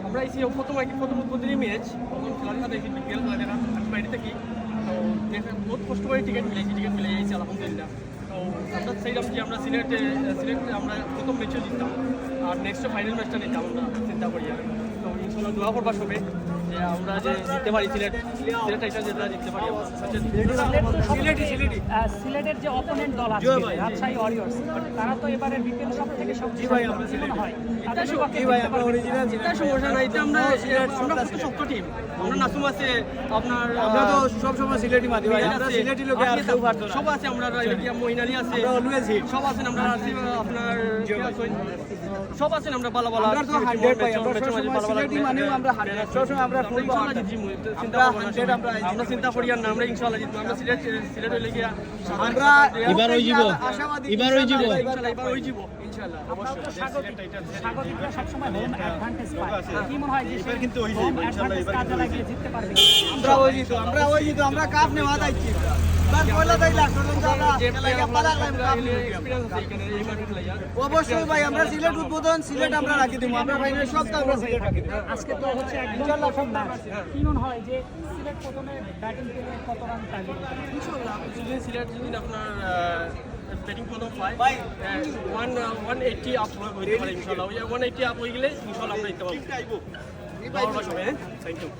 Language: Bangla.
আমরা এসে প্রথম উদ্বোধনী ম্যাচ প্রথম খেলাটা দেখি বিকেল খেলা আমি বাইরে থাকি তো বহুত কষ্ট করে টিকিট মিলে যাইছি আলহামদুলিল্লাহ। তো আমরা চাইলাম যে আমরা সিলেটে আমরা প্রথম ম্যাচও জিততাম আর নেক্সট ফাইনাল ম্যাচটা নিতাম আমরা চিন্তা করি। তো ইনশাল্লাহ দোয়া করবা সবে যে আমরা যে জিততে পারি সিলেট এটা যেটা জিততে পারি সিলেটের যে অপোনেন্ট দল আছে রাজশাহী ওয়ারিয়র্স তারা তো এবারে বিপিএল সব থেকে সবচেয়ে হয় সমস্যা নাই এটা আমরা শক্ত টিম আমরা নাসুম আছে আপনার আমরা তো সব সময় সিলেটি মাটি ভাই আমরা সিলেটি লোকে আর কেউ পারতো না সব আছে আমরা মহিনালি আছে সব আছেন আমরা আপনার সব আছেন আমরা ভালো ভালো আমরা তো 100 পাই আমরা সব সময় সিলেটি মানেও আমরা 100 সব সময় আমরা ফুল ইনশাআল্লাহ জিতবো আমরা চিন্তা করি আর না আমরা ইনশাআল্লাহ জিতবো আমরা সিলেট হইলে গিয়া আমরা এবার হই যাব এবার হই যাব ইনশাআল্লাহ অবশ্যই স্বাগতিকরা সবসময় হোম অ্যাডভান্টেজ পায় কি মনে হয় যে এবার কিন্তু হই যাব ইনশাআল্লাহ এবার কাজে লাগিয়ে জিততে পারবে আমরা ওই জিতো আমরা কাপ নেওয়া যাচ্ছি বাস পয়লা তাই লাস্ট পর্যন্ত আমরা খেলাইয়া পালালাম কাপ অবশ্যই ভাই আমরা সিলেট উদ্বোধন সিলেট আমরা রাখি দিব আমরা ফাইনাল সব তো আমরা সিলেট রাখি দিব আজকে তো হচ্ছে একদম প্রথম ম্যাচ কি মনে হয় যে সিলেট প্রথমে ব্যাটিং করে কত রান টার্গেট ইনশাআল্লাহ সিলেট যদি আপনার ব্যাটিং প্রথম পাই 180 আপ হইতে পারে ইনশাআল্লাহ 180 আপ হয়ে গেলে ইনশাআল্লাহ আমরা জিততে পারবো। Thank you.